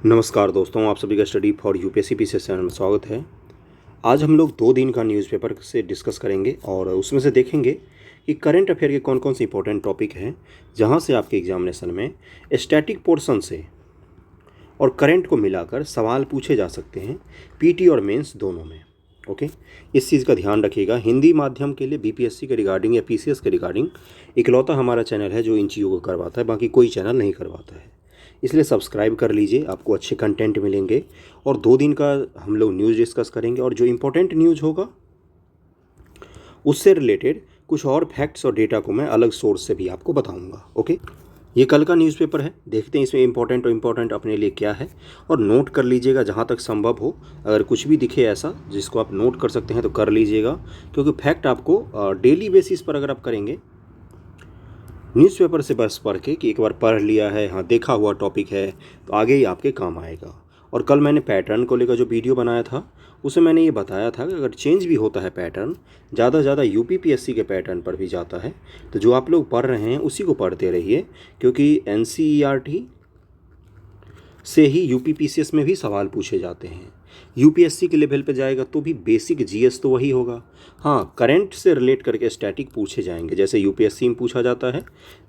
नमस्कार दोस्तों, आप सभी का study for UPSC PCS channel में स्वागत है। आज हम लोग 2 दिन का न्यूज़पेपर से डिस्कस करेंगे और उसमें से देखेंगे कि करंट अफेयर के कौन कौन से इंपॉर्टेंट टॉपिक हैं जहां से आपके एग्जामिनेशन में स्टैटिक पोर्शन से और करंट को मिलाकर सवाल पूछे जा सकते हैं, पीटी और मेंस दोनों में। ओके, इस चीज़ का ध्यान रखिएगा। हिंदी माध्यम के लिए बीपीएससी के रिगार्डिंग या पीसीएस के रिगार्डिंग इकलौता हमारा चैनल है जो इन चीज़ों को करवाता है, बाकी कोई चैनल नहीं करवाता है। इसलिए सब्सक्राइब कर लीजिए, आपको अच्छे कंटेंट मिलेंगे। और 2 दिन का हम लोग न्यूज़ डिस्कस करेंगे और जो इम्पोर्टेंट न्यूज़ होगा उससे रिलेटेड कुछ और फैक्ट्स और डेटा को मैं अलग सोर्स से भी आपको बताऊंगा। ओके, ये कल का न्यूज़पेपर है, देखते हैं इसमें इम्पोर्टेंट अपने लिए क्या है और नोट कर लीजिएगा जहाँ तक संभव हो। अगर कुछ भी दिखे ऐसा जिसको आप नोट कर सकते हैं तो कर लीजिएगा, क्योंकि फैक्ट आपको डेली बेसिस पर अगर आप करेंगे न्यूज़पेपर से बस पढ़ के कि एक बार पढ़ लिया है, हाँ देखा हुआ टॉपिक है, तो आगे ही आपके काम आएगा। और कल मैंने पैटर्न को लेकर जो वीडियो बनाया था उसमें मैंने ये बताया था कि अगर चेंज भी होता है पैटर्न, ज़्यादा से ज़्यादा यूपीपीएससी के पैटर्न पर भी जाता है, तो जो आप लोग पढ़ रहे हैं उसी को पढ़ते रहिए, क्योंकि एनसीईआरटी से ही यूपीपीसीएस में भी सवाल पूछे जाते हैं। यूपीएससी के लेवल पे जाएगा तो भी बेसिक जीएस तो वही होगा। हाँ, करंट से रिलेट करके स्टैटिक पूछे जाएंगे, जैसे यूपीएससी में पूछा जाता है।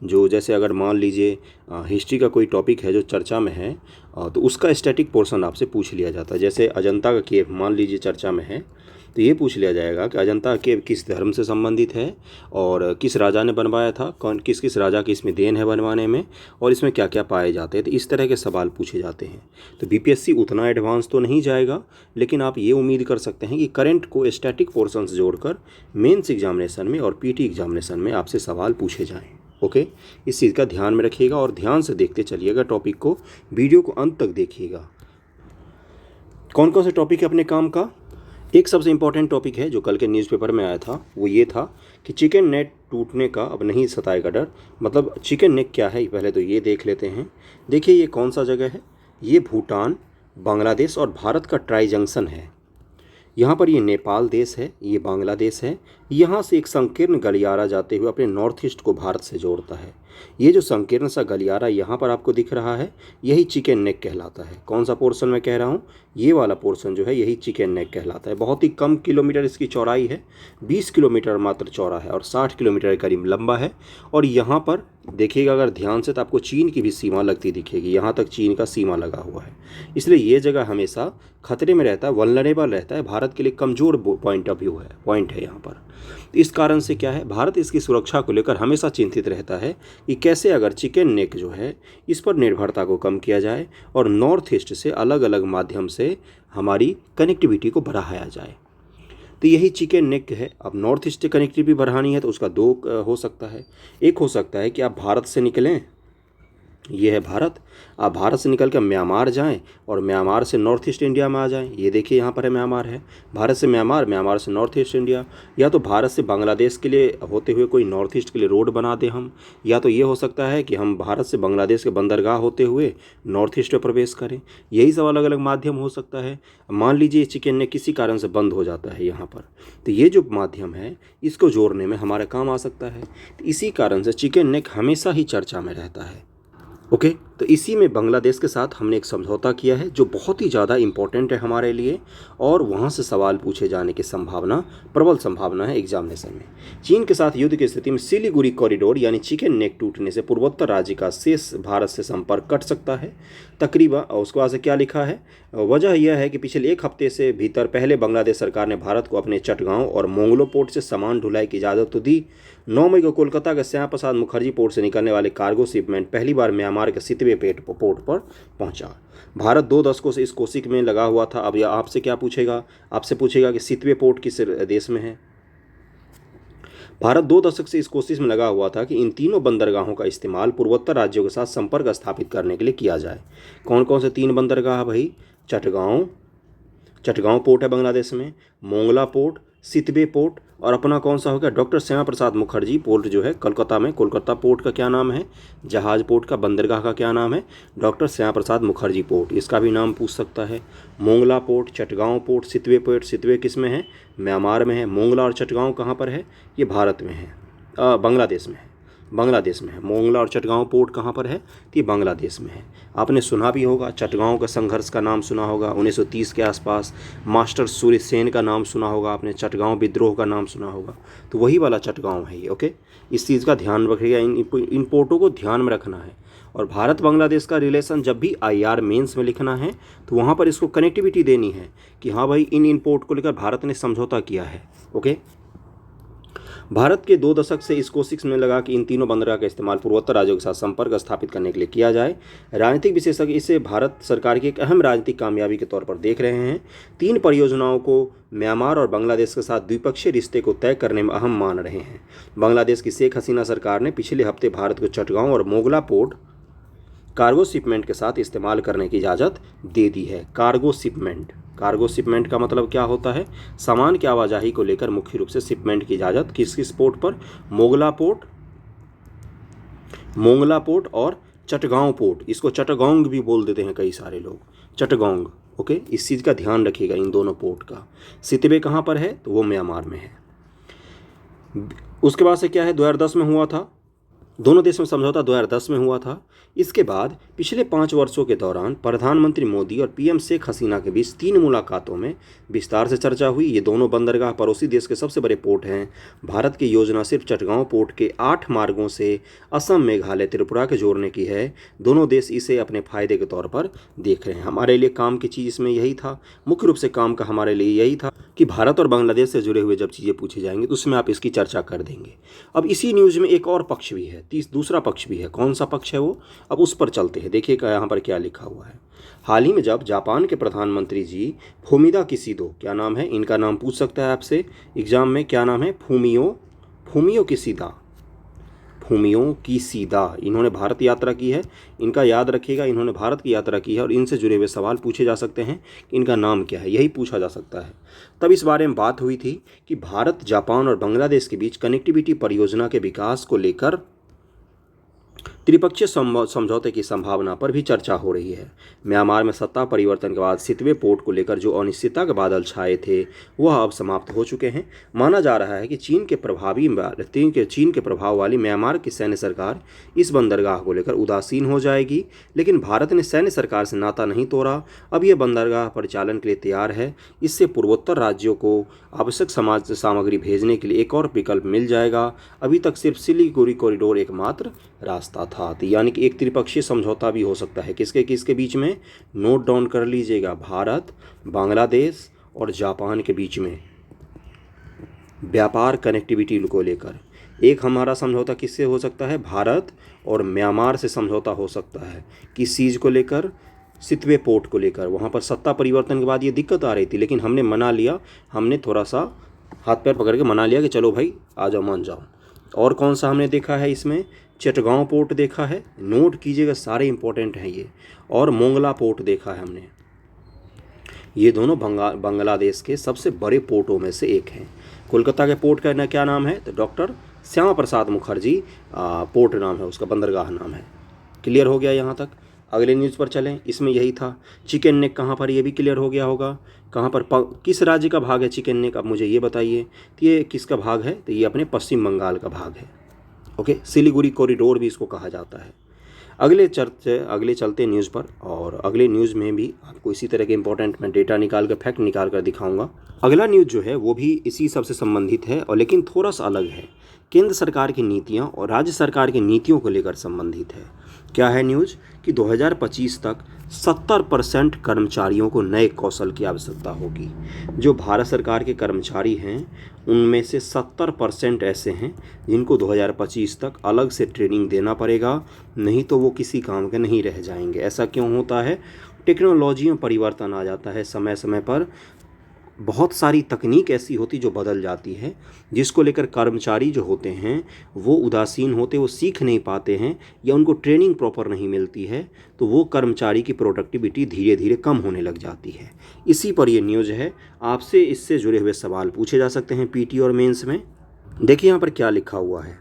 जो जैसे अगर मान लीजिए हिस्ट्री का कोई टॉपिक है जो चर्चा में है, तो उसका स्टैटिक पोर्शन आपसे पूछ लिया जाता है। जैसे अजंता का केव मान लीजिए चर्चा में है, तो ये पूछ लिया जाएगा कि अजंता केव किस धर्म से संबंधित है और किस राजा ने बनवाया था, कौन किस किस राजा की इसमें देन है बनवाने में, और इसमें क्या क्या पाए जाते हैं। तो इस तरह के सवाल पूछे जाते हैं। तो बीपीएससी उतना एडवांस तो नहीं जाएगा, लेकिन आप ये उम्मीद कर सकते हैं कि करंट को स्टैटिक पोर्शन से जोड़कर मेंस एग्जामिनेशन में और पीटी एग्जामिनेशन में आपसे सवाल पूछे जाएँ। ओके, इस चीज़ का ध्यान में रखिएगा और ध्यान से देखते चलिएगा टॉपिक को, वीडियो को अंत तक देखिएगा। कौन कौन से टॉपिक है अपने काम का। एक सबसे इम्पॉर्टेंट टॉपिक है जो कल के न्यूज़पेपर में आया था, वो ये था कि चिकन नेक टूटने का अब नहीं सताएगा डर। मतलब चिकन नेक क्या है पहले तो ये देख लेते हैं। देखिए ये कौन सा जगह है, ये भूटान, बांग्लादेश और भारत का ट्राई जंक्शन है। यहाँ पर ये नेपाल देश है, ये बांग्लादेश है। यहाँ से एक संकीर्ण गलियारा जाते हुए अपने नॉर्थ ईस्ट को भारत से जोड़ता है। ये जो संकीर्ण सा गलियारा यहाँ पर आपको दिख रहा है, यही चिकन नेक कहलाता है। कौन सा पोर्शन मैं कह रहा हूँ, ये वाला पोर्शन जो है यही चिकन नेक कहलाता है। बहुत ही कम किलोमीटर इसकी चौड़ाई है, 20 किलोमीटर मात्र चौड़ा है और 60 किलोमीटर के करीब लंबा है। और यहाँ पर देखिएगा अगर ध्यान से तो आपको चीन की भी सीमा लगती दिखेगी, यहाँ तक चीन का सीमा लगा हुआ है। इसलिए ये जगह हमेशा खतरे में रहता है, वल्नरेबल रहता है, भारत के लिए कमज़ोर पॉइंट है यहाँ पर। इस कारण से क्या है, भारत इसकी सुरक्षा को लेकर हमेशा चिंतित रहता है कि कैसे अगर चिकन नेक जो है इस पर निर्भरता को कम किया जाए और नॉर्थ ईस्ट से अलग अलग माध्यम से हमारी कनेक्टिविटी को बढ़ाया जाए। तो यही चिकन नेक है। अब नॉर्थ ईस्ट से कनेक्टिविटी बढ़ानी है तो उसका 2 हो सकता है। एक हो सकता है कि आप भारत से निकलें, ये है भारत, आप भारत से निकल कर म्यांमार जाएं और म्यांमार से नॉर्थ ईस्ट इंडिया में आ जाएं। ये देखिए यहाँ पर है म्यांमार है, भारत से म्यांमार, म्यांमार से नॉर्थ ईस्ट इंडिया। या तो भारत से बांग्लादेश के लिए होते हुए कोई नॉर्थ ईस्ट के लिए रोड बना दें हम, या तो ये हो सकता है कि हम भारत से बांग्लादेश के बंदरगाह होते हुए नॉर्थ ईस्ट में प्रवेश करें। यही सब अलग अलग माध्यम हो सकता है। मान लीजिए चिकन ने किसी कारण से बंद हो जाता है यहाँ पर, तो ये जो माध्यम है इसको जोड़ने में हमारा काम आ सकता है। तो इसी कारण से चिकन नेक हमेशा ही चर्चा में रहता है। ओके, तो इसी में बांग्लादेश के साथ हमने एक समझौता किया है जो बहुत ही ज़्यादा इम्पोर्टेंट है हमारे लिए, और वहाँ से सवाल पूछे जाने की संभावना, प्रबल संभावना है एग्जामिनेशन में। चीन के साथ युद्ध की स्थिति में सिलीगुड़ी कॉरिडोर यानी चिकन नेक टूटने से पूर्वोत्तर राज्य का शेष भारत से संपर्क कट सकता है तकरीबन। और उसके बाद से क्या लिखा है, वजह यह है कि पिछले 1 हफ्ते से भीतर पहले बांग्लादेश सरकार ने भारत को अपने चटगांव और मोंगलो पोर्ट से सामान ढुलाई की इजाज़त तो दी। 9 मई को कोलकाता के श्यामा प्रसाद मुखर्जी पोर्ट से निकलने वाले कार्गो शिपमेंट पहली बार म्यांमार के सितवे पोर्ट पर पहुंचा। भारत 2 दशकों से इस कोशिश में लगा हुआ था। अब यह आपसे क्या पूछेगा, आपसे पूछेगा कि सितवे पोर्ट किस देश में है। भारत 2 दशक से इस कोशिश में लगा हुआ था कि इन तीनों बंदरगाहों का इस्तेमाल पूर्वोत्तर राज्यों के साथ संपर्क स्थापित करने के लिए किया जाए। कौन कौन से 3 बंदरगाह भाई, चटगांव पोर्ट है बांग्लादेश में, मोंगला पोर्ट, सितवे पोर्ट, और अपना कौन सा हो गया, डॉक्टर श्यामा प्रसाद मुखर्जी पोर्ट जो है कोलकाता में। कोलकाता पोर्ट का क्या नाम है, जहाज पोर्ट का बंदरगाह का क्या नाम है, डॉक्टर श्यामा प्रसाद मुखर्जी पोर्ट, इसका भी नाम पूछ सकता है। Mongla port, Chittagong port, Sittwe port, Sittwe किस में है, म्यांमार में है। मोंगला और चटगांव कहाँ पर है, ये भारत में है, बांग्लादेश में है। बांग्लादेश में है। मोंगला और चटगांव पोर्ट कहाँ पर है? तो ये बांग्लादेश में है। आपने सुना भी होगा, चटगांव का संघर्ष का नाम सुना होगा 1930 के आसपास। मास्टर सूर्य सेन का नाम सुना होगा आपने, चटगांव विद्रोह का नाम सुना होगा, तो वही वाला चटगांव है ये। ओके, इस चीज़ का ध्यान रखिएगा, इन पोर्टों को ध्यान में रखना है। और भारत बांग्लादेश का रिलेशन जब भी IR मेंस में लिखना है तो वहाँ पर इसको कनेक्टिविटी देनी है कि हाँ भाई, इन पोर्ट को लेकर भारत ने समझौता किया है। ओके, भारत के 2 दशक से इस कोशिश में लगा कि इन तीनों बंदरगाह का इस्तेमाल पूर्वोत्तर राज्यों के साथ संपर्क स्थापित करने के लिए किया जाए। राजनीतिक विशेषज्ञ इसे भारत सरकार की एक अहम राजनीतिक कामयाबी के तौर पर देख रहे हैं। 3 परियोजनाओं को म्यांमार और बांग्लादेश के साथ द्विपक्षीय रिश्ते को तय करने में अहम मान रहे हैं। बांग्लादेश की शेख हसीना सरकार ने पिछले हफ्ते भारत को चटगांव और मोगला पोर्ट कार्गो शिपमेंट के साथ इस्तेमाल करने की इजाज़त दे दी है। कार्गो शिपमेंट का मतलब क्या होता है? सामान की आवाजाही को लेकर मुख्य रूप से शिपमेंट की इजाज़त किस किस पोर्ट पर? मोंगला पोर्ट और चटगांव पोर्ट। इसको चटगांग भी बोल देते हैं कई सारे लोग, चटगांग। ओके, इस चीज़ का ध्यान रखिएगा इन दोनों पोर्ट का। सितवे कहाँ पर है? तो वो म्यांमार में है। उसके बाद से क्या है? 2010 में हुआ था, दोनों देश में समझौता 2010 में हुआ था। इसके बाद पिछले 5 वर्षों के दौरान प्रधानमंत्री मोदी और PM शेख हसीना के बीच 3 मुलाकातों में विस्तार से चर्चा हुई। ये दोनों बंदरगाह पड़ोसी देश के सबसे बड़े पोर्ट हैं। भारत की योजना सिर्फ चटगांव पोर्ट के 8 मार्गों से असम, मेघालय, त्रिपुरा के जोड़ने की है। दोनों देश इसे अपने फायदे के तौर पर देख रहे हैं। हमारे लिए काम की चीज़ इसमें यही था, मुख्य रूप से काम का हमारे लिए यही था कि भारत और बांग्लादेश से जुड़े हुए जब चीज़ें पूछी जाएंगी तो उसमें आप इसकी चर्चा कर देंगे। अब इसी न्यूज़ में एक और पक्ष भी है, दूसरा पक्ष भी है। कौन सा पक्ष है वो? अब उस पर चलते हैं। देखिए यहाँ पर क्या लिखा हुआ है। हाल ही में जब जापान के प्रधानमंत्री जी फुमिदा किशिदा, क्या नाम है इनका? नाम पूछ सकता है आपसे एग्जाम में, क्या नाम है? Fumio Kishida. इन्होंने भारत यात्रा की है। इनका याद रखिएगा, इन्होंने भारत की यात्रा की है और इनसे जुड़े हुए सवाल पूछे जा सकते हैं कि इनका नाम क्या है, यही पूछा जा सकता है। तब इस बारे में बात हुई थी कि भारत, जापान और बांग्लादेश के बीच कनेक्टिविटी परियोजना के विकास को लेकर त्रिपक्षीय समझौते की संभावना पर भी चर्चा हो रही है। म्यांमार में सत्ता परिवर्तन के बाद सितवे पोर्ट को लेकर जो अनिश्चितता के बादल छाए थे वह अब समाप्त हो चुके हैं। माना जा रहा है कि चीन के प्रभाव वाली म्यांमार की सैन्य सरकार इस बंदरगाह को लेकर उदासीन हो जाएगी, लेकिन भारत ने सैन्य सरकार से नाता नहीं तोड़ा। अब यह बंदरगाह परिचालन के लिए तैयार है। इससे पूर्वोत्तर राज्यों को आवश्यक सामग्री भेजने के लिए एक और विकल्प मिल जाएगा। अभी तक सिर्फ सिलीगुड़ी कॉरिडोर एकमात्र रास्ता था। तो यानी कि एक त्रिपक्षीय समझौता भी हो सकता है। किसके बीच में? नोट डाउन कर लीजिएगा, भारत, बांग्लादेश और जापान के बीच में व्यापार कनेक्टिविटी को लेकर। एक हमारा समझौता किससे हो सकता है? भारत और म्यांमार से समझौता हो सकता है। किस चीज़ को लेकर? सितवे पोर्ट को लेकर। वहाँ पर सत्ता परिवर्तन के बाद ये दिक्कत आ रही थी, लेकिन हमने मना लिया, हमने थोड़ा सा हाथ पैर पकड़ के मना लिया कि चलो भाई आ जाओ, मान जाओ। और कौन सा हमने देखा है इसमें? चटगांव पोर्ट देखा है, नोट कीजिएगा, सारे इंपॉर्टेंट हैं ये। और मोंगला पोर्ट देखा है हमने। ये दोनों बांग्लादेश के सबसे बड़े पोर्टों में से एक हैं। कोलकाता के पोर्ट का क्या नाम है? तो डॉक्टर श्यामा प्रसाद मुखर्जी पोर्ट नाम है उसका, बंदरगाह नाम है। क्लियर हो गया यहाँ तक? अगले न्यूज़ पर चलें। इसमें यही था। चिकन नेक कहाँ पर? ये भी क्लियर हो गया होगा। कहाँ पर, किस राज्य का भाग है चिकन नेक? अब मुझे ये बताइए, तो ये किसका भाग है? तो ये अपने पश्चिम बंगाल का भाग है। ओके, सिलीगुड़ी कॉरिडोर भी इसको कहा जाता है। अगले चलते न्यूज़ पर, और अगले न्यूज़ में भी आपको इसी तरह के इंपॉर्टेंट मैं डेटा निकाल कर, फैक्ट निकाल कर दिखाऊंगा। अगला न्यूज़ जो है वो भी इसी सबसे संबंधित है, और लेकिन थोड़ा सा अलग है। केंद्र सरकार की नीतियां और राज्य सरकार की नीतियों को लेकर संबंधित है। क्या है न्यूज़? कि 2025 तक 70% कर्मचारियों को नए कौशल की आवश्यकता होगी। जो भारत सरकार के कर्मचारी हैं उनमें से 70% ऐसे हैं जिनको 2025 तक अलग से ट्रेनिंग देना पड़ेगा, नहीं तो वो किसी काम के नहीं रह जाएंगे। ऐसा क्यों होता है? टेक्नोलॉजी में परिवर्तन आ जाता है समय समय पर। बहुत सारी तकनीक ऐसी होती जो बदल जाती है, जिसको लेकर कर्मचारी जो होते हैं वो उदासीन होते, वो सीख नहीं पाते हैं या उनको ट्रेनिंग प्रॉपर नहीं मिलती है, तो वो कर्मचारी की प्रोडक्टिविटी धीरे धीरे कम होने लग जाती है। इसी पर ये न्यूज़ है। आपसे इससे जुड़े हुए सवाल पूछे जा सकते हैं PT और मेंस में। देखिए यहाँ पर क्या लिखा हुआ है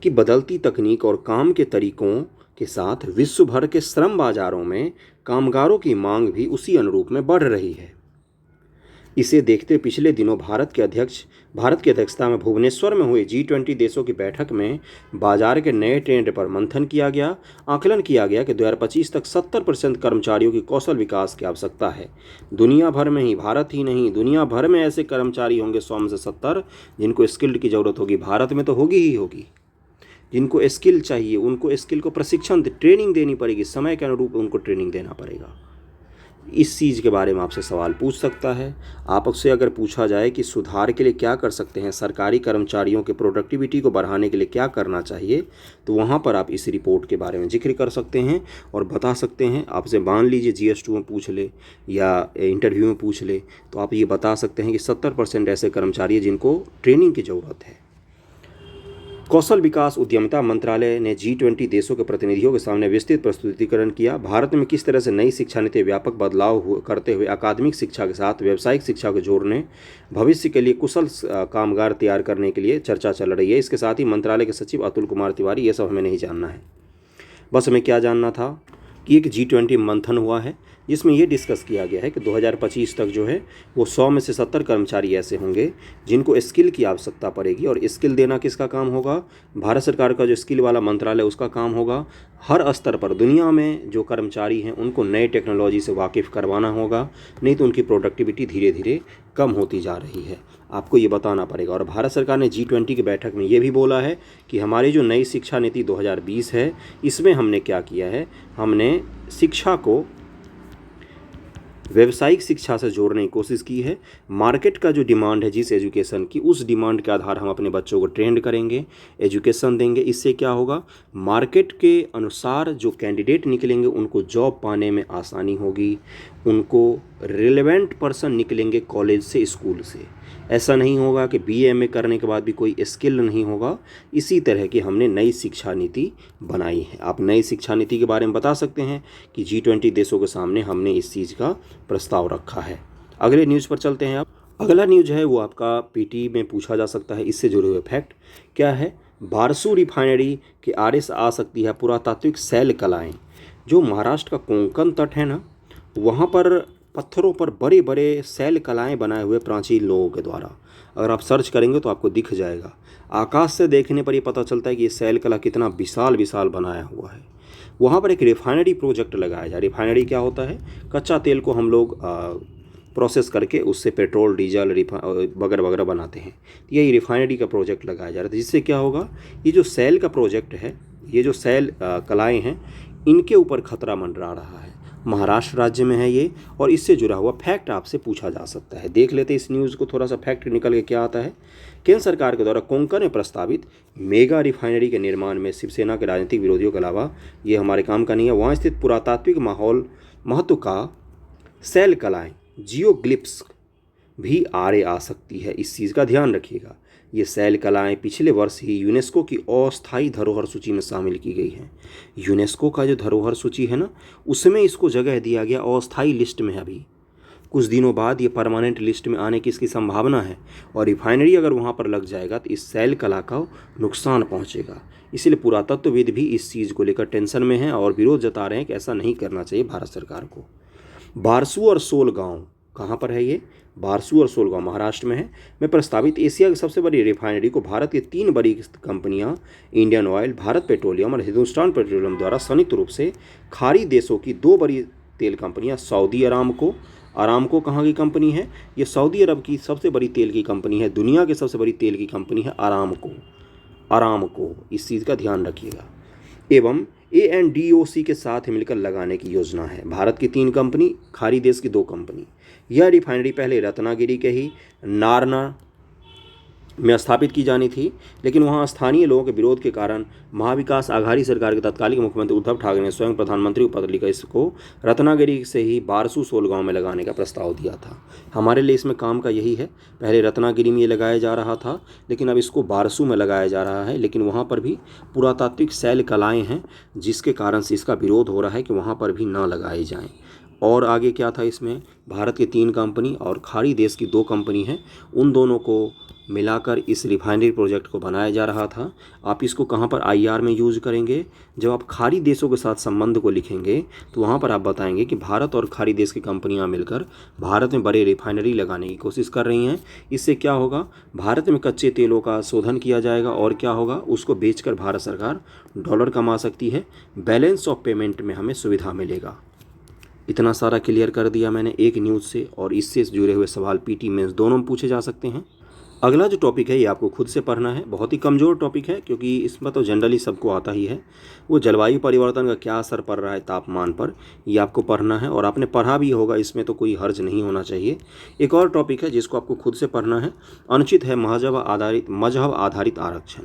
कि बदलती तकनीक और काम के तरीकों के साथ विश्व भर के श्रम बाजारों में कामगारों की मांग भी उसी अनुरूप में बढ़ रही है। इसे देखते हुए पिछले दिनों भारत की अध्यक्षता में भुवनेश्वर में हुई G20 देशों की बैठक में बाजार के नए ट्रेंड पर मंथन किया गया। आकलन किया गया कि 2025 तक 70% कर्मचारियों की कौशल विकास की आवश्यकता है। दुनिया भर में ही, भारत ही नहीं, दुनिया भर में ऐसे कर्मचारी होंगे 100 में से 70 जिनको स्किल्ड की ज़रूरत होगी। भारत में तो होगी ही होगी। जिनको स्किल चाहिए उनको स्किल को प्रशिक्षण, ट्रेनिंग देनी पड़ेगी, समय के अनुरूप उनको ट्रेनिंग देना पड़ेगा। इस चीज़ के बारे में आपसे सवाल पूछ सकता है। आपसे अगर पूछा जाए कि सुधार के लिए क्या कर सकते हैं, सरकारी कर्मचारियों के प्रोडक्टिविटी को बढ़ाने के लिए क्या करना चाहिए, तो वहाँ पर आप इस रिपोर्ट के बारे में जिक्र कर सकते हैं और बता सकते हैं। आपसे मान लीजिए GS2 में पूछ ले या इंटरव्यू में पूछ ले, तो आप ये बता सकते हैं कि 70% ऐसे कर्मचारी हैं जिनको ट्रेनिंग की ज़रूरत है। कौशल विकास उद्यमिता मंत्रालय ने G20 देशों के प्रतिनिधियों के सामने विस्तृत प्रस्तुतिकरण किया। भारत में किस तरह से नई शिक्षा नीति व्यापक बदलाव करते हुए अकादमिक शिक्षा के साथ व्यावसायिक शिक्षा को जोड़ने, भविष्य के लिए कुशल कामगार तैयार करने के लिए चर्चा चल रही है। इसके साथ ही मंत्रालय के सचिव अतुल कुमार तिवारी, ये सब हमें नहीं जानना है, बस हमें क्या जानना था कि एक G20 मंथन हुआ है जिसमें ये डिस्कस किया गया है कि 2025 तक जो है वो 100 में से 70 कर्मचारी ऐसे होंगे जिनको स्किल की आवश्यकता पड़ेगी। और स्किल देना किसका काम होगा? भारत सरकार का जो स्किल वाला मंत्रालय उसका काम होगा। हर स्तर पर दुनिया में जो कर्मचारी हैं उनको नए टेक्नोलॉजी से वाकिफ़ करवाना होगा, नहीं तो उनकी प्रोडक्टिविटी धीरे धीरे कम होती जा रही है। आपको ये बताना पड़ेगा। और भारत सरकार ने G20 की बैठक में ये भी बोला है कि हमारी जो नई शिक्षा नीति 2020 है, इसमें हमने क्या किया है, हमने शिक्षा को व्यावसायिक शिक्षा से जोड़ने की कोशिश की है। मार्केट का जो डिमांड है जिस एजुकेशन की, उस डिमांड के आधार हम अपने बच्चों को ट्रेंड करेंगे, एजुकेशन देंगे। इससे क्या होगा, मार्केट के अनुसार जो कैंडिडेट निकलेंगे उनको जॉब पाने में आसानी होगी, उनको रिलेवेंट पर्सन निकलेंगे कॉलेज से, स्कूल से। ऐसा नहीं होगा कि BA करने के बाद भी कोई स्किल नहीं होगा। इसी तरह की हमने नई शिक्षा नीति बनाई है। आप नई शिक्षा नीति के बारे में बता सकते हैं कि G20 देशों के सामने हमने इस चीज़ का प्रस्ताव रखा है। अगले न्यूज़ पर चलते हैं। आप अगला न्यूज़ है वो आपका PT में पूछा जा सकता है, इससे जुड़े हुए फैक्ट क्या है। बारसू रिफाइनरी के आड़े से आ सकती है पुरातात्विक शैल कलाएँ। जो महाराष्ट्र का कोंकण तट है ना, वहाँ पर पत्थरों पर बड़े बड़े शैल कलाएँ बनाए हुए प्राचीन लोगों के द्वारा, अगर आप सर्च करेंगे तो आपको दिख जाएगा। आकाश से देखने पर ये पता चलता है कि ये शैल कला कितना विशाल विशाल बनाया हुआ है। वहाँ पर एक रिफाइनरी प्रोजेक्ट लगाया जाए। रिफाइनरी क्या होता है? कच्चा तेल को हम लोग प्रोसेस करके उससे पेट्रोल, डीजल, वगैरह वगैरह बनाते हैं। यही रिफाइनरी का प्रोजेक्ट लगाया जा रहा है। जिससे क्या होगा, ये जो शैल का प्रोजेक्ट है, ये जो शैल कलाएँ हैं, इनके ऊपर खतरा मंडरा रहा है। महाराष्ट्र राज्य में है ये, और इससे जुड़ा हुआ फैक्ट आपसे पूछा जा सकता है। देख लेते इस न्यूज़ को, थोड़ा सा फैक्ट निकल के क्या आता है। केंद्र सरकार के द्वारा कोंकण में प्रस्तावित मेगा रिफाइनरी के निर्माण में शिवसेना के राजनीतिक विरोधियों के अलावा, ये हमारे काम का नहीं है, वहाँ स्थित पुरातात्विक महत्व का शैल कलाएँ, जियोग्लिप्स भी आड़े आ सकती है। इस चीज़ का ध्यान रखिएगा। ये शैल कलाएँ पिछले वर्ष ही यूनेस्को की अस्थायी धरोहर सूची में शामिल की गई हैं। यूनेस्को का जो धरोहर सूची है ना, उसमें इसको जगह दिया गया, अस्थायी लिस्ट में। अभी कुछ दिनों बाद ये परमानेंट लिस्ट में आने की इसकी संभावना है। और रिफाइनरी अगर वहाँ पर लग जाएगा तो इस शैल कला का नुकसान पहुँचेगा। इसलिए पुरातत्वविद भी इस चीज़ को लेकर टेंशन में हैं और विरोध जता रहे हैं कि ऐसा नहीं करना चाहिए भारत सरकार को। बारसू और सोलगांव कहाँ पर है? ये बारसू और सोलगांव महाराष्ट्र में प्रस्तावित एशिया की सबसे बड़ी रिफाइनरी को भारत की 3 बड़ी कंपनियां, इंडियन ऑयल, भारत पेट्रोलियम और हिंदुस्तान पेट्रोलियम द्वारा संयुक्त रूप से खाड़ी देशों की 2 बड़ी तेल कंपनियां, सऊदी अरामको कहाँ की कंपनी है? ये सऊदी अरब की सबसे बड़ी तेल की कंपनी है। दुनिया की सबसे बड़ी तेल की कंपनी है अरामको। इस चीज़ का ध्यान रखिएगा। एवं ANDOC के साथ मिलकर लगाने की योजना है। भारत की 3 कंपनी, खाड़ी देश की 2 कंपनी। यह रिफाइनरी पहले रत्नागिरी के ही नारना में स्थापित की जानी थी, लेकिन वहां स्थानीय लोगों के विरोध के कारण महाविकास आघाड़ी सरकार के तत्कालीन मुख्यमंत्री उद्धव ठाकरे ने स्वयं प्रधानमंत्री को पत्र लिखकर इसको रत्नागिरी से ही बारसू सोलगांव में लगाने का प्रस्ताव दिया था। हमारे लिए इसमें काम का यही है, पहले रत्नागिरी में ये लगाया जा रहा था, लेकिन अब इसको बारसू में लगाया जा रहा है। लेकिन वहाँ पर भी पुरातात्विक शैल कलाएँ हैं, जिसके कारण से इसका विरोध हो रहा है कि वहाँ पर भी ना लगाए जाएँ। और आगे क्या था इसमें, भारत की 3 कंपनी और खाड़ी देश की 2 कंपनी हैं, उन दोनों को मिलाकर इस रिफाइनरी प्रोजेक्ट को बनाया जा रहा था। आप इसको कहाँ पर आईआर में यूज करेंगे? जब आप खाड़ी देशों के साथ संबंध को लिखेंगे तो वहाँ पर आप बताएंगे कि भारत और खाड़ी देश की कंपनियाँ मिलकर भारत में बड़े रिफाइनरी लगाने की कोशिश कर रही हैं। इससे क्या होगा? भारत में कच्चे तेलों का शोधन किया जाएगा और क्या होगा? उसको बेचकर भारत सरकार डॉलर कमा सकती है। बैलेंस ऑफ पेमेंट में हमें सुविधा मिलेगा। इतना सारा क्लियर कर दिया मैंने एक न्यूज़ से, और इससे जुड़े हुए सवाल पीटी मेंस दोनों में पूछे जा सकते हैं। अगला जो टॉपिक है ये आपको खुद से पढ़ना है। बहुत ही कमज़ोर टॉपिक है क्योंकि इसमें तो जनरली सबको आता ही है। वो जलवायु परिवर्तन का क्या असर पड़ रहा है तापमान पर, ये आपको पढ़ना है और आपने पढ़ा भी होगा, इसमें तो कोई हर्ज नहीं होना चाहिए। एक और टॉपिक है जिसको आपको खुद से पढ़ना है। अनुचित है मजहब आधारित आरक्षण।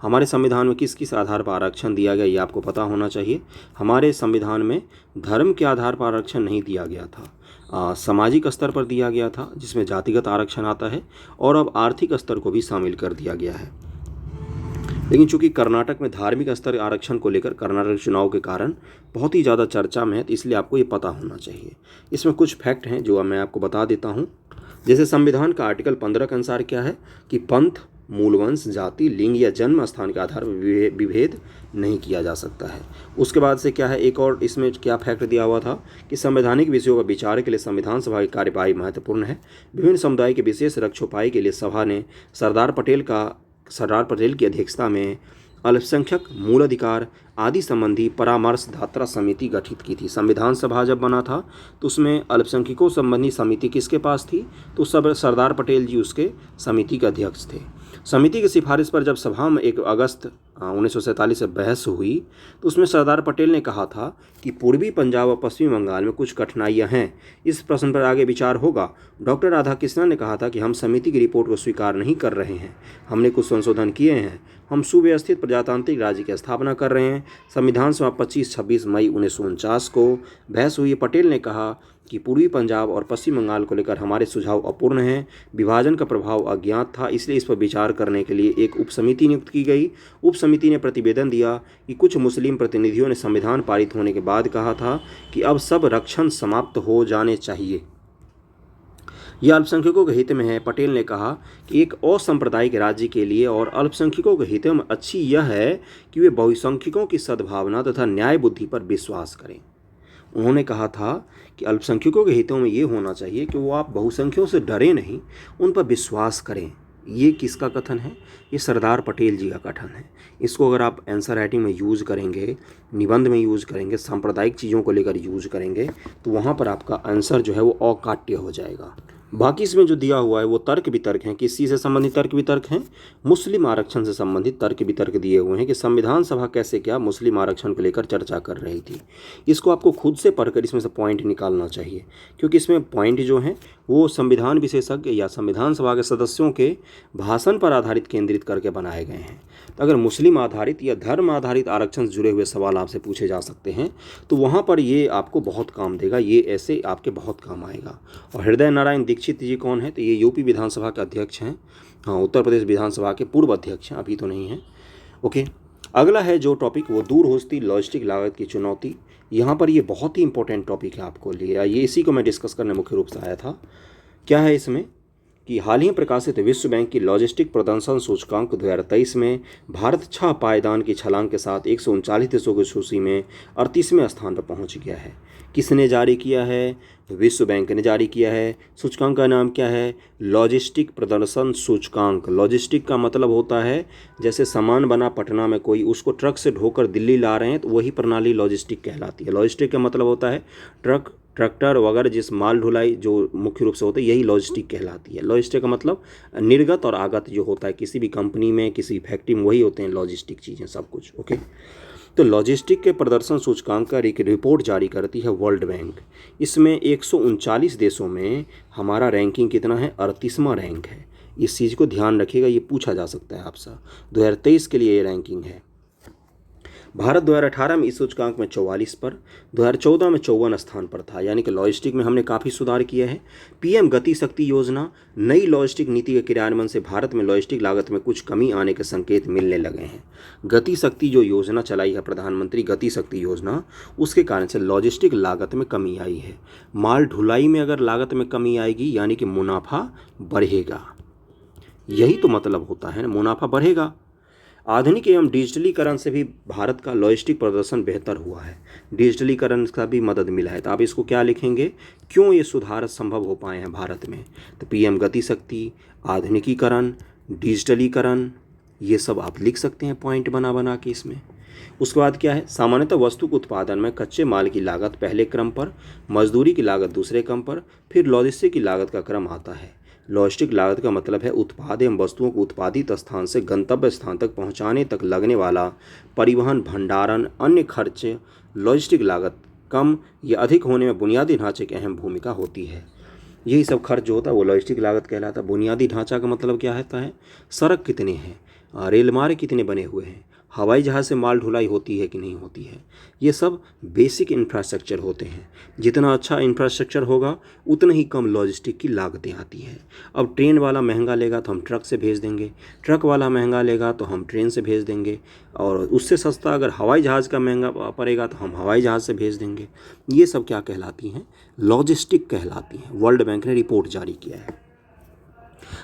हमारे संविधान में किस किस आधार पर आरक्षण दिया गया ये आपको पता होना चाहिए। हमारे संविधान में धर्म के आधार पर आरक्षण नहीं दिया गया था, सामाजिक स्तर पर दिया गया था जिसमें जातिगत आरक्षण आता है, और अब आर्थिक स्तर को भी शामिल कर दिया गया है। लेकिन चूंकि कर्नाटक में धार्मिक स्तर आरक्षण को लेकर कर्नाटक चुनाव के कारण बहुत ही ज़्यादा चर्चा में है, तो इसलिए आपको ये पता होना चाहिए। इसमें कुछ फैक्ट हैं जो मैं आपको बता देता हूँ। जैसे संविधान का आर्टिकल 15 के अनुसार क्या है कि पंथ, मूलवंश, जाति, लिंग या जन्म स्थान के आधार पर विभेद नहीं किया जा सकता है। उसके बाद से क्या है, एक और इसमें क्या फैक्ट दिया हुआ था कि संवैधानिक विषयों पर विचार के लिए संविधान सभा की कार्यवाही महत्वपूर्ण है। विभिन्न समुदाय के विशेष रक्षोपाई के लिए सभा ने सरदार पटेल की अध्यक्षता में अल्पसंख्यक मूल अधिकार आदि संबंधी परामर्शदाता समिति गठित की थी। संविधान सभा जब बना था तो उसमें अल्पसंख्यकों संबंधी समिति किसके पास थी? तो सब सरदार पटेल जी उसके समिति के अध्यक्ष थे। समिति की सिफारिश पर जब सभा में 1 अगस्त 1947 से बहस हुई तो उसमें सरदार पटेल ने कहा था कि पूर्वी पंजाब और पश्चिमी बंगाल में कुछ कठिनाइयां हैं, इस प्रश्न पर आगे विचार होगा। डॉक्टर राधाकृष्णन ने कहा था कि हम समिति की रिपोर्ट को स्वीकार नहीं कर रहे हैं, हमने कुछ संशोधन किए हैं, हम सुव्यवस्थित प्रजातांत्रिक राज्य की स्थापना कर रहे हैं। संविधान सभा 25-26 मई 1949 को बहस हुई। पटेल ने कहा कि पूर्वी पंजाब और पश्चिम बंगाल को लेकर हमारे सुझाव अपूर्ण हैं, विभाजन का प्रभाव अज्ञात था, इसलिए इस पर विचार करने के लिए एक उपसमिति नियुक्त की गई। उपसमिति ने प्रतिवेदन दिया कि कुछ मुस्लिम प्रतिनिधियों ने संविधान पारित होने के बाद कहा था कि अब सब रक्षण समाप्त हो जाने चाहिए, यह अल्पसंख्यकों के हित में है। पटेल ने कहा कि एक असांप्रदायिक राज्य के लिए और अल्पसंख्यकों के हित में अच्छी यह है कि वे बहुसंख्यकों की सद्भावना तथा न्याय बुद्धि पर विश्वास करें। उन्होंने कहा था कि अल्पसंख्यकों के हितों में ये होना चाहिए कि वो आप बहुसंख्यकों से डरे नहीं, उन पर विश्वास करें। ये किसका कथन है? ये सरदार पटेल जी का कथन है। इसको अगर आप आंसर राइटिंग में यूज़ करेंगे, निबंध में यूज़ करेंगे, सांप्रदायिक चीज़ों को लेकर यूज़ करेंगे तो वहाँ पर आपका आंसर जो है वो अकाट्य हो जाएगा। बाकी इसमें जो दिया हुआ है वो तर्क वितर्क हैं। किस चीज़ से संबंधित तर्क वितर्क हैं? मुस्लिम आरक्षण से संबंधित तर्क वितर्क दिए हुए हैं कि संविधान सभा कैसे क्या मुस्लिम आरक्षण को लेकर चर्चा कर रही थी। इसको आपको खुद से पढ़कर इसमें से पॉइंट निकालना चाहिए, क्योंकि इसमें पॉइंट जो हैं वो संविधान विशेषज्ञ या संविधान सभा के सदस्यों के भाषण पर आधारित केंद्रित करके बनाए गए हैं। तो अगर मुस्लिम आधारित या धर्म आधारित आरक्षण से जुड़े हुए सवाल आपसे पूछे जा सकते हैं तो वहाँ पर ये आपको बहुत काम देगा, ये ऐसे आपके बहुत काम आएगा। और हृदय नारायण दीक्षित जी कौन है? तो ये यूपी विधानसभा के अध्यक्ष हैं, हाँ, उत्तर प्रदेश विधानसभा के पूर्व अध्यक्ष हैं, अभी तो नहीं हैं। ओके, अगला है जो टॉपिक वो दूर होती लॉजिस्टिक लागत की चुनौती। यहाँ पर ये बहुत ही इंपॉर्टेंट टॉपिक है आपको लिए, ये इसी को मैं डिस्कस करने मुख्य रूप से आया था। क्या है इसमें कि हाल ही में प्रकाशित विश्व बैंक की लॉजिस्टिक प्रदर्शन सूचकांक 2023 में भारत 6 पायदान की छलांग के साथ 139 देशों की सूची में 38वें स्थान पर पहुंच गया है। किसने जारी किया है? विश्व बैंक ने जारी किया है। सूचकांक का नाम क्या है? लॉजिस्टिक प्रदर्शन सूचकांक। लॉजिस्टिक का मतलब होता है जैसे सामान बना पटना में कोई, उसको ट्रक से ढोकर दिल्ली ला रहे हैं तो वही प्रणाली लॉजिस्टिक कहलाती है। लॉजिस्टिक का मतलब होता है ट्रक, ट्रैक्टर वगैरह जिस माल ढुलाई जो मुख्य रूप से होता है यही लॉजिस्टिक कहलाती है। लॉजिस्टिक का मतलब निर्गत और आगत जो होता है किसी भी कंपनी में, किसी फैक्ट्री में, वही होते हैं लॉजिस्टिक चीज़ें सब कुछ। ओके, तो लॉजिस्टिक के प्रदर्शन सूचकांक का एक रिपोर्ट जारी करती है वर्ल्ड बैंक। इसमें 139 देशों में हमारा रैंकिंग कितना है? 38वां रैंक है। इस चीज़ को ध्यान रखिएगा, ये पूछा जा सकता है आपसे। 2023 के लिए ये रैंकिंग है। भारत 2018 में इस सूचकांक में 44 पर, 2014 में 54 स्थान पर था, यानी कि लॉजिस्टिक में हमने काफ़ी सुधार किया है। पीएम गति शक्ति योजना, नई लॉजिस्टिक नीति के क्रियान्वयन से भारत में लॉजिस्टिक लागत में कुछ कमी आने के संकेत मिलने लगे हैं। गति शक्ति जो योजना चलाई है प्रधानमंत्री गति शक्ति योजना, उसके कारण से लॉजिस्टिक लागत में कमी आई है। माल ढुलाई में अगर लागत में कमी आएगी यानी कि मुनाफा बढ़ेगा। यही तो मतलब होता है ना, मुनाफा बढ़ेगा। आधुनिक एवं डिजिटलीकरण से भी भारत का लॉजिस्टिक प्रदर्शन बेहतर हुआ है, डिजिटलीकरण का भी मदद मिला है। तो आप इसको क्या लिखेंगे, क्यों ये सुधार संभव हो पाए हैं भारत में? तो पीएम गति शक्ति, आधुनिकीकरण, डिजिटलीकरण, ये सब आप लिख सकते हैं पॉइंट बना बना के इसमें। उसके बाद क्या है, सामान्यतः वस्तु के उत्पादन में कच्चे माल की लागत पहले क्रम पर, मजदूरी की लागत दूसरे क्रम पर, फिर लॉजिस्टिक की लागत का क्रम आता है। लॉजिस्टिक लागत का मतलब है उत्पाद एवं वस्तुओं को उत्पादित स्थान से गंतव्य स्थान तक पहुंचाने तक लगने वाला परिवहन, भंडारण, अन्य खर्च। लॉजिस्टिक लागत कम या अधिक होने में बुनियादी ढांचे की अहम भूमिका होती है। यही सब खर्च जो होता है वो लॉजिस्टिक लागत कहलाता है। बुनियादी ढांचा का मतलब क्या होता है, सड़क कितने हैं, रेल मार्ग कितने बने हुए हैं, हवाई जहाज़ से माल ढुलाई होती है कि नहीं होती है, ये सब बेसिक इंफ्रास्ट्रक्चर होते हैं। जितना अच्छा इंफ्रास्ट्रक्चर होगा उतना ही कम लॉजिस्टिक की लागतें आती हैं। अब ट्रेन वाला महंगा लेगा तो हम ट्रक से भेज देंगे, ट्रक वाला महंगा लेगा तो हम ट्रेन से भेज देंगे, और उससे सस्ता अगर हवाई जहाज़ का महंगा पड़ेगा तो हम हवाई जहाज़ से भेज देंगे। ये सब क्या कहलाती हैं, लॉजिस्टिक कहलाती हैं। वर्ल्ड बैंक ने रिपोर्ट जारी किया है।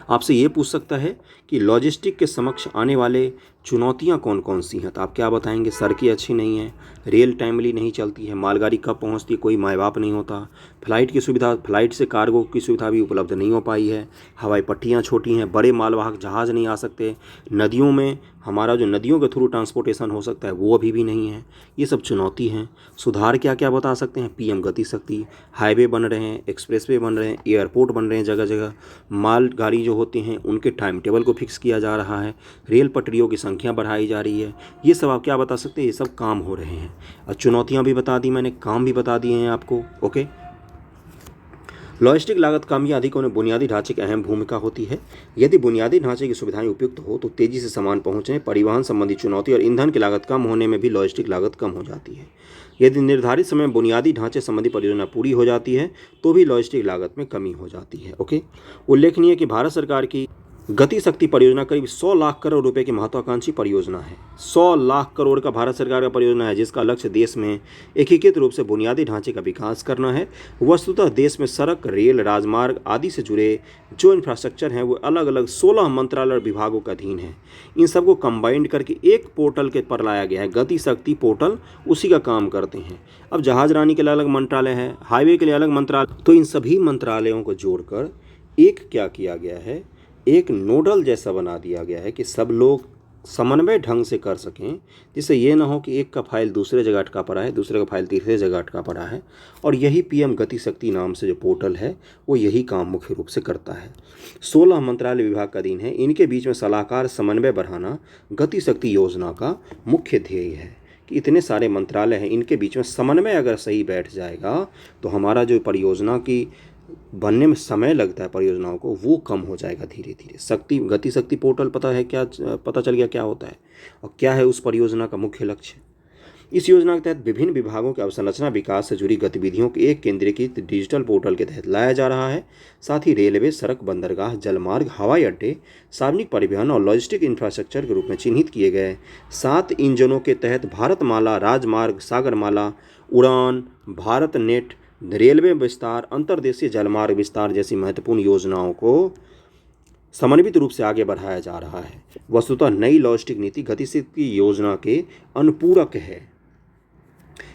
आपसे ये पूछ सकता है कि लॉजिस्टिक के समक्ष आने वाले चुनौतियां कौन कौन सी हैं, तो आप क्या बताएंगे? सड़कें अच्छी नहीं हैं, रेल टाइमली नहीं चलती है, मालगाड़ी कब पहुंचती है कोई माय बाप नहीं होता, फ्लाइट की सुविधा, फ्लाइट से कार्गो की सुविधा भी उपलब्ध नहीं हो पाई है, हवाई पट्टियाँ छोटी हैं, बड़े मालवाहक जहाज़ नहीं आ सकते, नदियों में हमारा जो नदियों के थ्रू ट्रांसपोर्टेशन हो सकता है वो अभी भी नहीं है। ये सब चुनौती हैं। सुधार क्या क्या बता सकते हैं? पीएम गति शक्ति, हाईवे बन रहे हैं, एक्सप्रेसवे बन रहे हैं, एयरपोर्ट बन रहे हैं जगह जगह, माल गाड़ी जो होती हैं उनके टाइम टेबल को फिक्स किया जा रहा है, रेल पटरियों की संख्या बढ़ाई जा रही है। ये सब आप क्या बता सकते हैं? ये सब काम हो रहे हैं। और चुनौतियाँ भी बता दी मैंने, काम भी बता दिए हैं आपको। ओके, लॉजिस्टिक लागत कम या अधिक होने बुनियादी ढांचे की अहम भूमिका होती है। यदि बुनियादी ढांचे की सुविधाएं उपयुक्त हो तो तेजी से सामान पहुंचने, परिवहन संबंधी चुनौती और ईंधन की लागत कम होने में भी लॉजिस्टिक लागत कम हो जाती है। यदि निर्धारित समय में बुनियादी ढांचे संबंधी परियोजना पूरी हो जाती है तो भी लॉजिस्टिक लागत में कमी हो जाती है। ओके, उल्लेखनीय है कि भारत सरकार की गति शक्ति परियोजना करीब 100 लाख करोड़ रुपए की महत्वाकांक्षी परियोजना है। 100 लाख करोड़ का भारत सरकार का परियोजना है जिसका लक्ष्य देश में एकीकृत रूप से बुनियादी ढांचे का विकास करना है। वस्तुतः देश में सड़क, रेल, राजमार्ग आदि से जुड़े जो इंफ्रास्ट्रक्चर हैं वो अलग अलग 16 मंत्रालय और विभागों का अधीन है। इन सबको कंबाइंड करके एक पोर्टल के पर लाया गया है, गति शक्ति पोर्टल, उसी का काम करते हैं। अब जहाज रानी के लिए अलग मंत्रालय है, हाईवे के लिए अलग मंत्रालय, तो इन सभी मंत्रालयों को जोड़कर एक क्या किया गया है, एक नोडल जैसा बना दिया गया है कि सब लोग समन्वय ढंग से कर सकें, जिससे ये ना हो कि एक का फाइल दूसरे जगह अटका पड़ा है, दूसरे का फाइल तीसरे जगह अटका पड़ा है। और यही पीएम गति शक्ति नाम से जो पोर्टल है वो यही काम मुख्य रूप से करता है। 16 मंत्रालय विभाग का अधीन है, इनके बीच में सलाहकार समन्वय बढ़ाना गति शक्ति योजना का मुख्य ध्येय है कि इतने सारे मंत्रालय हैं, इनके बीच में समन्वय अगर सही बैठ जाएगा तो हमारा जो परियोजना की बनने में समय लगता है परियोजनाओं को वो कम हो जाएगा धीरे धीरे। गति शक्ति पोर्टल पता है क्या, पता चल गया क्या होता है और क्या है उस परियोजना का मुख्य लक्ष्य। इस योजना के तहत विभिन्न विभागों के अवसंरचना विकास से जुड़ी गतिविधियों को एक केंद्रीकृत डिजिटल पोर्टल के तहत लाया जा रहा है। साथ ही रेलवे, सड़क, बंदरगाह, जलमार्ग, हवाई अड्डे, सार्वजनिक परिवहन और लॉजिस्टिक इंफ्रास्ट्रक्चर के रूप में चिन्हित किए गए 7 इंजनों के तहत भारतमाला, राजमार्ग, सागरमाला, उड़ान, भारत नेट, रेलवे विस्तार, अंतर्देशीय जलमार्ग विस्तार जैसी महत्वपूर्ण योजनाओं को समन्वित रूप से आगे बढ़ाया जा रहा है। वस्तुतः नई लॉजिस्टिक नीति गति शक्ति योजना के अनुपूरक है।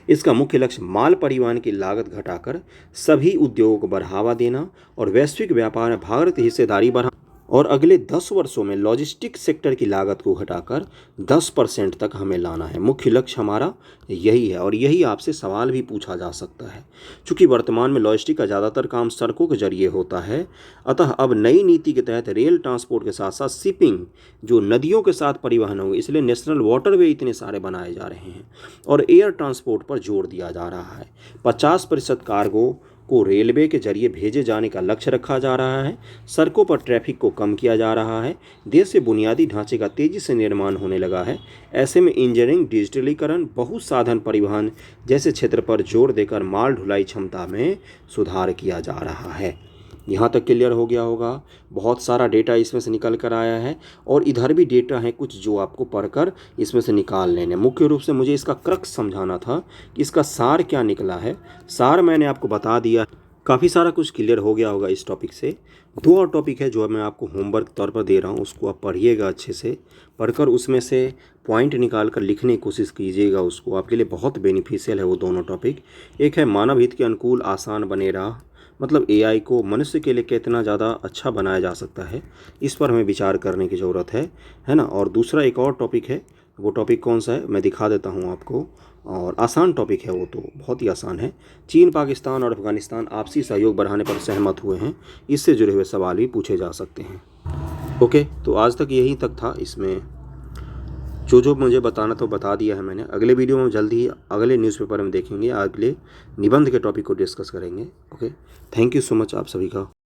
इसका मुख्य लक्ष्य माल परिवहन की लागत घटाकर सभी उद्योगों को बढ़ावा देना और वैश्विक व्यापार में भारत की हिस्सेदारी बढ़ाना और अगले 10 वर्षों में लॉजिस्टिक सेक्टर की लागत को घटाकर 10% तक हमें लाना है। मुख्य लक्ष्य हमारा यही है और यही आपसे सवाल भी पूछा जा सकता है। चूँकि वर्तमान में लॉजिस्टिक का ज़्यादातर काम सड़कों के जरिए होता है, अतः अब नई नीति के तहत रेल ट्रांसपोर्ट के साथ साथ शिपिंग जो नदियों के साथ परिवहन होंगे, इसलिए नेशनल वाटरवे इतने सारे बनाए जा रहे हैं और एयर ट्रांसपोर्ट पर जोर दिया जा रहा है। 50% कार्गो को रेलवे के जरिए भेजे जाने का लक्ष्य रखा जा रहा है। सड़कों पर ट्रैफिक को कम किया जा रहा है। देश से बुनियादी ढांचे का तेजी से निर्माण होने लगा है। ऐसे में इंजीनियरिंग, डिजिटलीकरण, बहुत साधन परिवहन जैसे क्षेत्र पर जोर देकर माल ढुलाई क्षमता में सुधार किया जा रहा है। यहाँ तक क्लियर हो गया होगा। बहुत सारा डेटा इसमें से निकल कर आया है और इधर भी डेटा है कुछ जो आपको पढ़कर इसमें से निकाल लेने। मुख्य रूप से मुझे इसका क्रक्स समझाना था कि इसका सार क्या निकला है। सार मैंने आपको बता दिया। काफ़ी सारा कुछ क्लियर हो गया होगा इस टॉपिक से। दो और टॉपिक है जो मैं आपको होमवर्क तौर पर दे रहा हूँ, उसको आप पढ़िएगा अच्छे से। पढ़कर उसमें से पॉइंट निकाल कर लिखने की कोशिश कीजिएगा, उसको आपके लिए बहुत बेनिफिशियल है वो दोनों टॉपिक। एक है मानव हित के अनुकूल आसान बने राह, मतलब एआई को मनुष्य के लिए कितना ज़्यादा अच्छा बनाया जा सकता है, इस पर हमें विचार करने की ज़रूरत है ना। और दूसरा एक और टॉपिक है, वो टॉपिक कौन सा है मैं दिखा देता हूँ आपको, और आसान टॉपिक है, वो तो बहुत ही आसान है। चीन, पाकिस्तान और अफगानिस्तान आपसी सहयोग बढ़ाने पर सहमत हुए हैं, इससे जुड़े हुए सवाल भी पूछे जा सकते हैं। ओके, तो आज तक यहीं तक था। इसमें जो जो मुझे बताना तो बता दिया है मैंने। अगले वीडियो में जल्दी ही अगले न्यूज़पेपर में देखेंगे, अगले निबंध के टॉपिक को डिस्कस करेंगे। Okay, thank you so much आप सभी का।